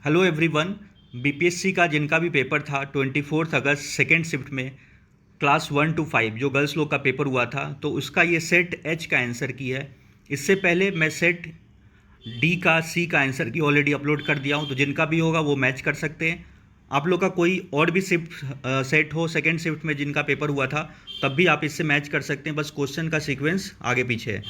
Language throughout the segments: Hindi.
Hello everyone. बीपीएससी का जिनका भी पेपर था 24 अगस्त सेकेंड शिफ्ट में क्लास 1 to 5 जो गर्ल्स लोग का पेपर हुआ था, तो उसका ये सेट एच का आंसर की है। इससे पहले मैं सेट डी का सी का आंसर की ऑलरेडी अपलोड कर दिया हूँ, तो जिनका भी होगा वो मैच कर सकते हैं। आप लोग का कोई और भी शिफ्ट सेट हो सेकेंड शिफ्ट में जिनका पेपर हुआ था, तब भी आप इससे मैच कर सकते हैं, बस क्वेश्चन का सीक्वेंस आगे पीछे है।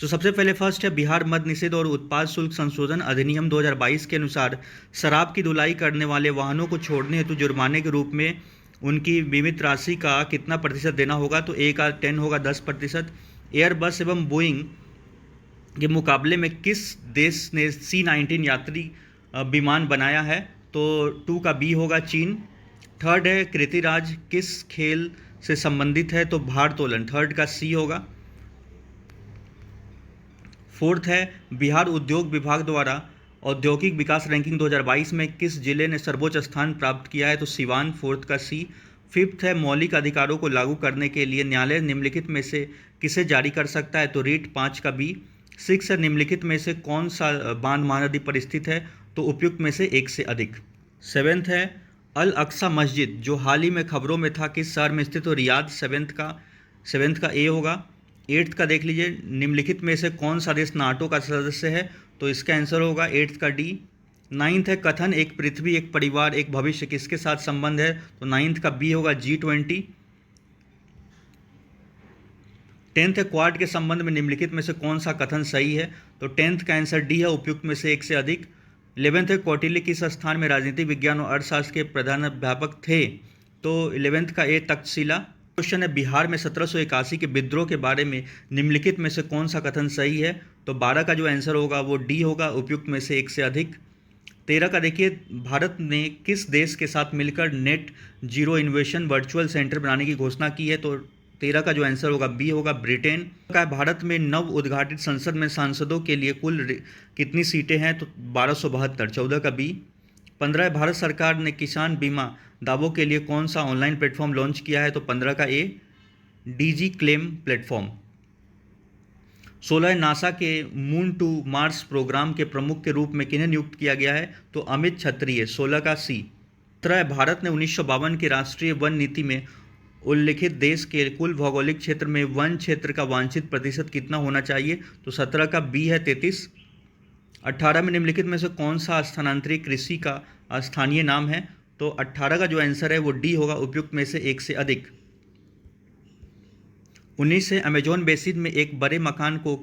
तो सबसे पहले फर्स्ट है, बिहार मद्य निषेध और उत्पाद शुल्क संशोधन अधिनियम 2022 के अनुसार शराब की ढुलाई करने वाले वाहनों को छोड़ने हेतु जुर्माने के रूप में उनकी बीमित राशि का कितना प्रतिशत देना होगा। तो ए का 10 होगा 10%। एयर बस एवं बोइंग के मुकाबले में किस देश ने C-19 यात्री विमान बनाया है। तो 2 का बी होगा चीन। थर्ड है, कृतिराज किस खेल से संबंधित है। तो भारोत्तोलन, थर्ड का सी होगा। फोर्थ है, बिहार उद्योग विभाग द्वारा औद्योगिक विकास रैंकिंग 2022 में किस जिले ने सर्वोच्च स्थान प्राप्त किया है। तो सिवान, फोर्थ का सी। फिफ्थ है, मौलिक अधिकारों को लागू करने के लिए न्यायालय निम्नलिखित में से किसे जारी कर सकता है। तो रीट, 5 का बी। सिक्स है, निम्नलिखित में से कौन सा बांध महानदी पर स्थित है। तो उपयुक्त में से एक से अधिक। सेवेंथ है, अल अक्सा मस्जिद जो हाल ही में खबरों में था किस शहर में स्थित। तो रियाद, सेवेंथ का ए होगा। एट्थ का देख लीजिए, निम्नलिखित में से कौन सा देश नाटो का सदस्य है। तो इसका आंसर होगा एट्थ का डी। नाइन्थ है, कथन एक पृथ्वी एक परिवार एक भविष्य किसके साथ संबंध है। तो नाइन्थ का बी होगा G20। टेंथ है, क्वाड के संबंध में निम्नलिखित में से कौन सा कथन सही है। तो टेंथ का आंसर डी है, उपयुक्त में से एक से अधिक। 11th है, कौटिल्य किस स्थान में राजनीति विज्ञान और अर्थशास्त्र के प्रधानाध्यापक थे। तो 11th का ए, तक्षशिला। क्वेश्चन है, बिहार में 1781 के विद्रोह के बारे में निम्नलिखित में से कौन सा कथन सही है। तो 12 का जो आंसर होगा वो डी होगा, उपयुक्त में से एक से अधिक। 13 का देखिए, भारत ने किस देश के साथ मिलकर net zero innovation virtual centre बनाने की घोषणा की है। तो 13 का जो आंसर होगा बी होगा, ब्रिटेन का। भारत में नव उद्घाटित संसद में सांसदों के लिए कुल कितनी सीटें हैं। तो 1272, 14 का बी। 15 है, भारत सरकार ने किसान बीमा दावों के लिए कौन सा ऑनलाइन प्लेटफॉर्म लॉन्च किया है। तो 15 का ए, डीजी क्लेम प्लेटफॉर्म। 16 है, नासा के मून टू मार्स प्रोग्राम के प्रमुख के रूप में किन्हें नियुक्त किया गया है। तो अमित क्षत्रिय, 16 का सी। 17 है, भारत ने 1952 की राष्ट्रीय वन नीति में उल्लिखित देश के कुल भौगोलिक क्षेत्र में वन क्षेत्र का वांछित प्रतिशत कितना होना चाहिए। तो 17 का बी है, 33। 18 में निम्नलिखित में से कौन सा स्थानांतरित कृषि का स्थानीय नाम है। तो 18 का जो आंसर है वो डी होगा, उपयुक्त में से एक से अधिक। 19 से, अमेजोन बेसिन में एक बड़े मकान को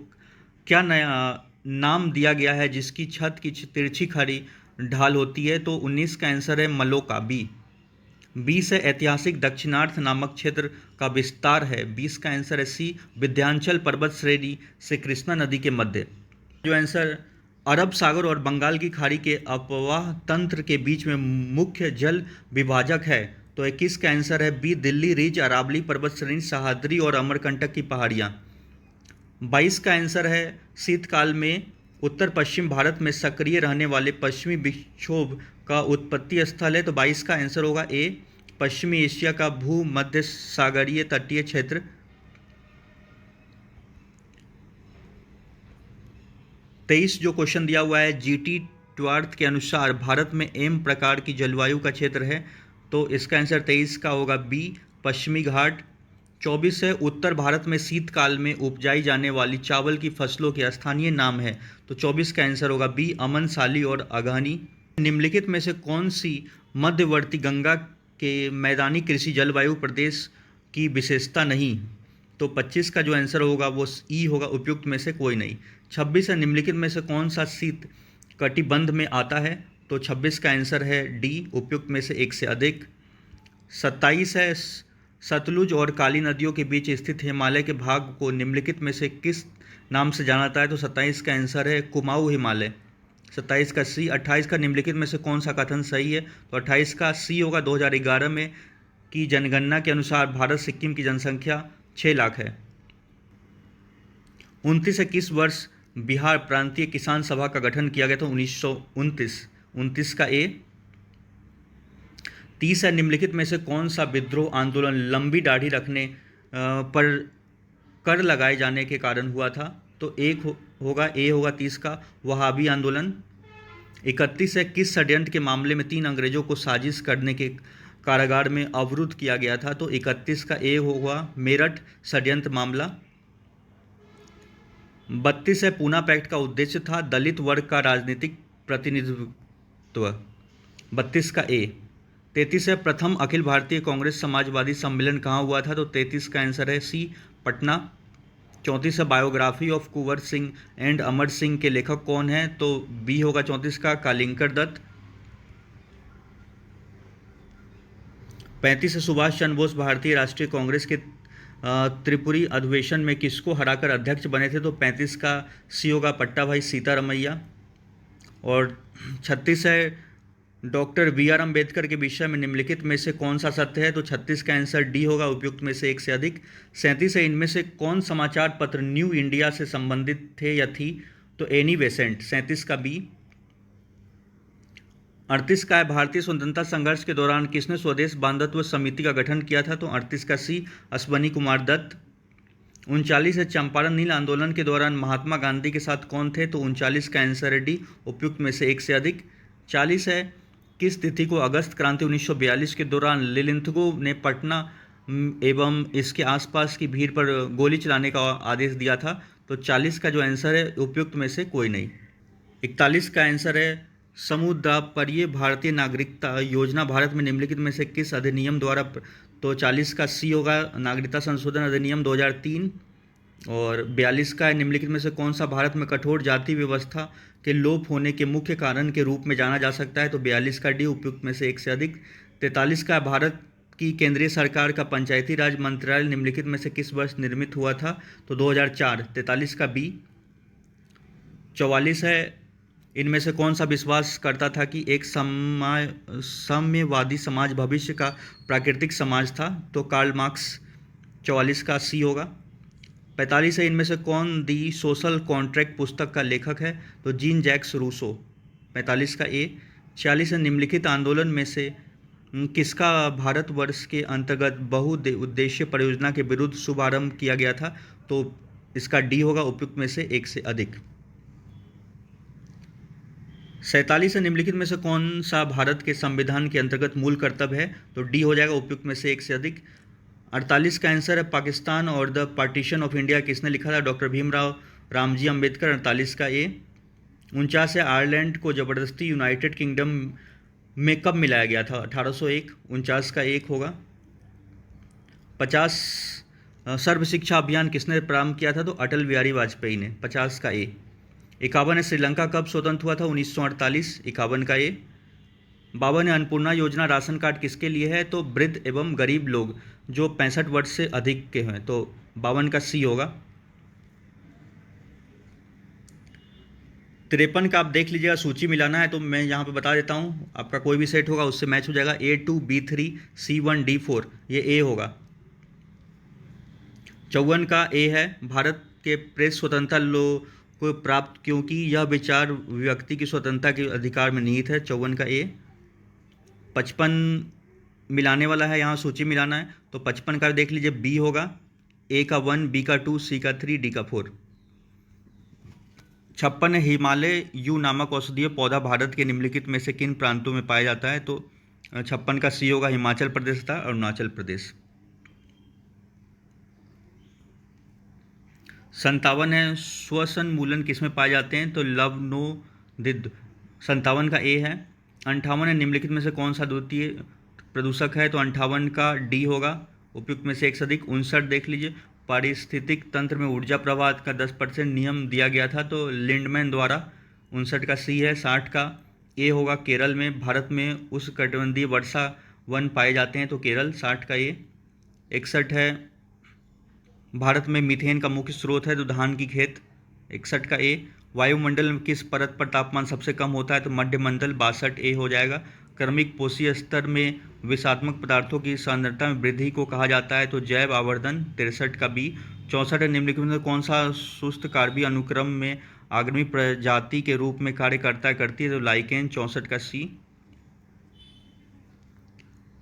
क्या नया नाम दिया गया है जिसकी छत की तिरछी खड़ी ढाल होती है। तो 19 का आंसर है मलोका, बी। 20 है, ऐतिहासिक दक्षिणार्थ नामक क्षेत्र का विस्तार है। 20 का आंसर है सी, विंध्याचल पर्वत श्रेणी से कृष्णा नदी के मध्य। जो आंसर अरब सागर और बंगाल की खाड़ी के अपवाह तंत्र के बीच में मुख्य जल विभाजक है। तो 21 का आंसर है बी, दिल्ली रिज, अरावली पर्वत श्रेणी, सह्याद्री और अमरकंटक की पहाड़ियाँ। 22 का आंसर है, शीतकाल में उत्तर पश्चिम भारत में सक्रिय रहने वाले पश्चिमी विक्षोभ का उत्पत्ति स्थल है। तो 22 का आंसर होगा ए, पश्चिमी एशिया का भूमध्य सागरीय तटीय क्षेत्र। 23 जो क्वेश्चन दिया हुआ है, जीटी ट्वार्थ के अनुसार भारत में एम प्रकार की जलवायु का क्षेत्र है। तो इसका आंसर 23 का होगा बी, पश्चिमी घाट। 24 है, उत्तर भारत में शीतकाल में उपजाई जाने वाली चावल की फसलों के स्थानीय नाम है। तो 24 का आंसर होगा बी, अमन, साली और अगहनी। निम्नलिखित में से कौन सी मध्यवर्ती गंगा के मैदानी कृषि जलवायु प्रदेश की विशेषता नहीं। तो 25 का जो आंसर होगा वो ई होगा, उपयुक्त में से कोई नहीं। 26 है, निम्नलिखित में से कौन सा शीत कटिबंध में आता है। तो 26 का आंसर है डी, उपयुक्त में से एक से अधिक। 27 है, सतलुज और काली नदियों के बीच स्थित हिमालय के भाग को निम्नलिखित में से किस नाम से जाना जाता है। तो 27 का आंसर है कुमाऊं हिमालय, 27 का सी। 28 का निम्नलिखित में से कौन सा कथन सही है। तो 28 का सी होगा, 2011 में की जनगणना के अनुसार भारत सिक्किम की जनसंख्या 6 लाख है। 29 है, किस वर्ष बिहार प्रांतीय किसान सभा का गठन किया गया था। 1929, 29 का ए। 30 है, निम्नलिखित में से कौन सा विद्रोह आंदोलन लंबी दाढ़ी रखने पर कर लगाए जाने के कारण हुआ था। तो एक होगा, ए होगा 30 का, वहाबी आंदोलन। 31 है, किस षड्यंत्र के मामले में 3 अंग्रेजों को साजिश करने के कारागार में अवरुद्ध किया गया था? तो 31 का ए होगा मेरठ षड्यंत्र मामला। 32 है, पूना पैक्ट का उद्देश्य था दलित वर्ग का राजनीतिक प्रतिनिधित्व। 32 का ए। 33 है, प्रथम अखिल भारतीय कांग्रेस समाजवादी सम्मेलन कहाँ हुआ था? तो 33 का आंसर है सी, पटना। 34 है, biography of Kunwar Singh and Amar Singh के लेखक कौन है? तो बी होगा 34 का, कालिंकर दत्त। 35 है, सुभाष चंद्र बोस भारतीय राष्ट्रीय कांग्रेस के त्रिपुरी अधिवेशन में किसको हराकर अध्यक्ष बने थे? तो 35 का सी होगा, पट्टा भाई सीतारमैया। और 36 है, डॉक्टर बी आर अम्बेडकर के विषय में निम्नलिखित में से कौन सा सत्य है? तो 36 का आंसर डी होगा, उपयुक्त में से एक से अधिक। 37 है, इनमें से कौन समाचार पत्र न्यू इंडिया से संबंधित थे या थी? तो एनी बेसेंट। 37 का बी। 38 का है, भारतीय स्वतंत्रता संघर्ष के दौरान किसने स्वदेश बांधवत्व समिति का गठन किया था? तो 38 का सी, अश्वनी कुमार दत्त। 39 है, चंपारण नील आंदोलन के दौरान महात्मा गांधी के साथ कौन थे? तो 39 का आंसर है डी, उपयुक्त में से एक से अधिक। 40 है, किस तिथि को अगस्त क्रांति 1942 के दौरान लिलिंथगो ने पटना एवं इसके आसपास की भीड़ पर गोली चलाने का आदेश दिया था? तो 40 का जो आंसर है उपयुक्त में से कोई नहीं। 41 का आंसर है, समुद्रापर्य भारतीय नागरिकता योजना भारत में निम्नलिखित में से किस अधिनियम द्वारा? तो 40 का सी होगा, नागरिकता संशोधन अधिनियम 2003। और 42 का निम्नलिखित में से कौन सा भारत में कठोर जाति व्यवस्था के लोप होने के मुख्य कारण के रूप में जाना जा सकता है? तो 42 का डी, उपयुक्त में से एक से अधिक। 43 का, भारत की केंद्रीय सरकार का पंचायती राज मंत्रालय निम्नलिखित में से किस वर्ष निर्मित हुआ था? तो 2004। 43 का बी। 44 है, इनमें से कौन सा विश्वास करता था कि एक साम्यवादी समाज भविष्य का प्राकृतिक समाज था? तो कार्ल मार्क्स। 44 का सी होगा। 45 है, इनमें से कौन दी सोशल कॉन्ट्रैक्ट पुस्तक का लेखक है? तो जीन जैक्स रूसो। 45 का ए। 46 है, निम्नलिखित आंदोलन में से किसका भारतवर्ष के अंतर्गत बहुउद्देश्य परियोजना के विरुद्ध शुभारंभ किया गया था? तो इसका डी होगा, उपयुक्त में से एक से अधिक। 47 है, निम्नलिखित में से कौन सा भारत के संविधान के अंतर्गत मूल कर्तव्य है? तो डी हो जाएगा, उपयुक्त में से एक से अधिक। 48 का आंसर है, पाकिस्तान और द पार्टीशन ऑफ इंडिया किसने लिखा था? डॉक्टर भीमराव रामजी अंबेडकर। 48 का ए। 49 है, आयरलैंड को जबरदस्ती यूनाइटेड किंगडम में कब मिलाया गया था? 1801। 49 का एक होगा। 50 सर्व शिक्षा अभियान किसने प्रारंभ किया था? तो अटल बिहारी वाजपेयी ने। 50 का ए। 51 है, श्रीलंका कब स्वतंत्र हुआ था? 1948। 51 का ए। 52 है, अन्नपूर्णा योजना राशन कार्ड किसके लिए है? तो वृद्ध एवं गरीब लोग जो 65 वर्ष से अधिक के हैं। तो 52 का सी होगा। 53 का आप देख लीजिएगा, सूची मिलाना है तो मैं यहाँ पे बता देता हूँ, आपका कोई भी सेट होगा उससे मैच हो जाएगा। A2 B3 C1 D4, ये ए होगा। 54 का ए है, भारत के प्रेस स्वतंत्रता को प्राप्त क्योंकि यह विचार व्यक्ति की स्वतंत्रता के अधिकार में निहित है। 54 का ए। 55 मिलाने वाला है, यहाँ सूची मिलाना है तो 55 का देख लीजिए, बी होगा। ए का 1, बी का 2, सी का 3, डी का 4। 56 है, हिमालय यू नामक औषधीय पौधा भारत के निम्नलिखित में से किन प्रांतों में पाया जाता है? तो 56 का सी होगा, हिमाचल प्रदेश था, अरुणाचल प्रदेश। 57 है, श्वसन मूलन किसमें पाए जाते हैं? तो लवनोदिद। 57 का ए है। 58 है, निम्नलिखित में से कौन सा द्वितीय प्रदूषक है? तो 58 का डी होगा, उपयुक्त में से एक से अधिक। 59 देख लीजिए, पारिस्थितिक तंत्र में ऊर्जा प्रवाह का 10% नियम दिया गया था तो लिंडमैन द्वारा। 59 का सी है। 60 का ए होगा, केरल में भारत में उष्णकटिबंधीय वर्षा वन पाए जाते हैं तो केरल। 60 का ए। 61 है, भारत में मीथेन का मुख्य स्रोत है तो धान की खेत। 61 का ए। वायुमंडल में किस परत पर तापमान सबसे कम होता है? तो मध्यमंडल। 62 ए हो जाएगा। क्रमिक पोषीय स्तर में विषात्मक पदार्थों की सांद्रता में वृद्धि को कहा जाता है तो जैव आवर्धन। 63 का बी। 64 है, निम्नलिखित में कौन सा सुस्त कार्बी अनुक्रम में अग्रणी प्रजाति के रूप में कार्य करती है? तो लाइकेन। 64 का सी।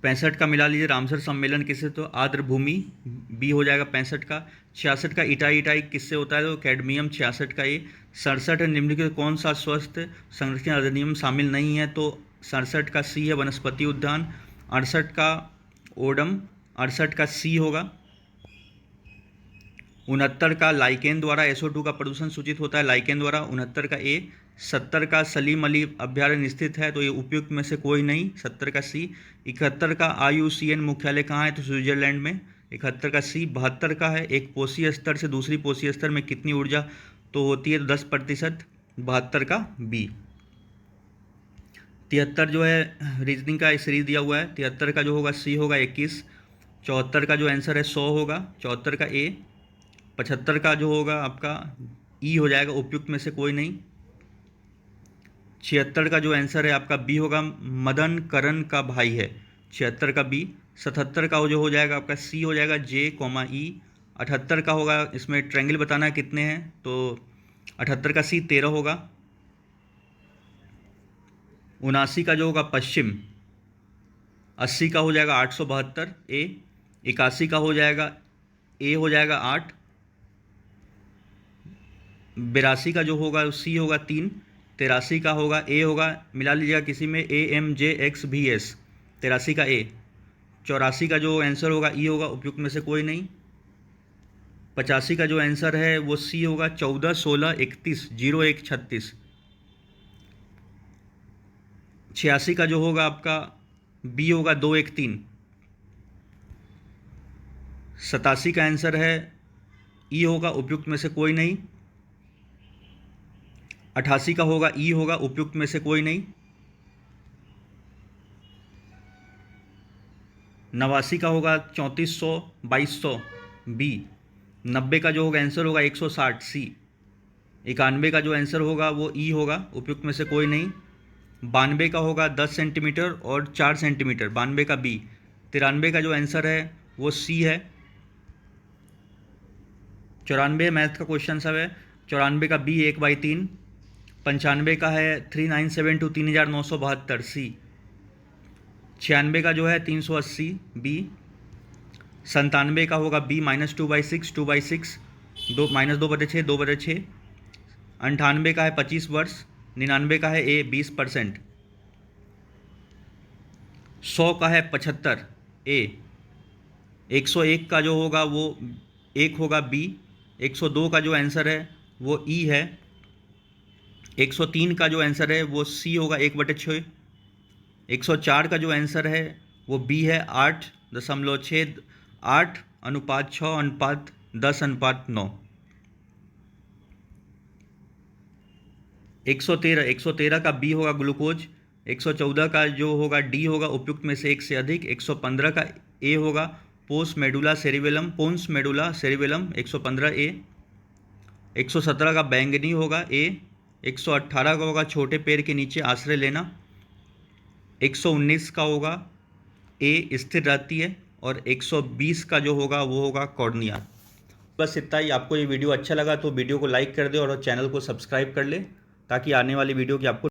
65 का मिला लीजिए, रामसर सम्मेलन किससे, तो आर्द्र भूमि, बी हो जाएगा 65 का। 66 का इटाई किससे होता है, तो कैडमियम 66 का ए। 67 निम्नलिखित कौन सा स्वस्थ संरक्षण अधिनियम शामिल नहीं है, तो 67 का सी है वनस्पति उद्यान। 68 का ओडम, 68 का सी होगा। 69 का लाइकेन द्वारा SO2 का प्रदूषण सूचित होता है, लाइकेन द्वारा, 69 का ए। 70 का सलीम अली अभ्यारण्य स्थित है, तो ये उपयुक्त में से कोई नहीं, 70 का सी। 71 का IUCN मुख्यालय कहाँ है, तो स्विट्जरलैंड में, 71 का सी। 72 का है एक पोषी स्तर से दूसरी पोषी स्तर में कितनी ऊर्जा तो होती है, तो 10%, 72 का बी। 73 जो है रीजनिंग का सीरीज दिया हुआ है, 73 का जो होगा सी होगा 21। 74 का जो आंसर है 100 होगा, 74 का ए। 75 का जो होगा आपका ई हो जाएगा, उपयुक्त में से कोई नहीं। 76 का जो आंसर है आपका बी होगा, मदन करण का भाई है, 76 का बी। 77 का जो हो जाएगा आपका सी हो जाएगा, जे कॉमा ई। 78 का होगा, इसमें ट्रायंगल बताना है कितने हैं, तो 78 का सी 13 होगा। 79 का जो होगा पश्चिम। 80 का हो जाएगा 872 ए। 81 का हो जाएगा ए हो जाएगा 8। 82 का जो होगा सी होगा 3। 83 का होगा ए होगा, मिला लीजिएगा किसी में, AMJXVS, 83 का ए। 84 का जो आंसर होगा ई होगा, उपयुक्त में से कोई नहीं। 85 का जो आंसर है वो सी होगा, 14 16 31 01 36। 86 का जो होगा आपका बी होगा, 2 1 3। 87 का आंसर है ई होगा, उपयुक्त में से कोई नहीं। 88 का होगा ई होगा, उपयुक्त में से कोई नहीं। 89 का होगा 3400 2200 बी। 90 का जो होगा आंसर होगा 160 सी। 91 का जो आंसर होगा वो ई होगा, उपयुक्त में से कोई नहीं। 92 का होगा 10 सेंटीमीटर और 4 सेंटीमीटर, 92 का बी। 93 का जो आंसर है वो सी है। 94 मैथ का क्वेश्चन सब है, 94 का बी 1/3। 95 का है 3972 3972 सी। 96 का जो है 380 बी। 97 का होगा बी -2/6 2/6 -2/6 2/6। 98 का है 25 वर्ष। 99 का है ए 20%। 100 का है 75 ए। 101 का जो होगा वो 1 होगा बी। 102 का जो आंसर है वो ई है। 103 का जो आंसर है वो सी होगा, 1/6। 104 का जो आंसर है वो बी है, 8.6 8:6:10:9। 113 का बी होगा ग्लूकोज। 114 का जो होगा डी होगा, उपयुक्त में से एक से अधिक। 115 का ए होगा, पोन्स मेडुला सेरिबेलम 115 ए। 117 का बैंगनी होगा ए। 118 का होगा छोटे पैर के नीचे आश्रय लेना। 119 का होगा ए स्थिर रहती है। और 120 का जो होगा वो होगा कॉर्निया। बस इतना ही। आपको ये वीडियो अच्छा लगा तो वीडियो को लाइक कर दे और चैनल को सब्सक्राइब कर ले, ताकि आने वाली वीडियो की आपको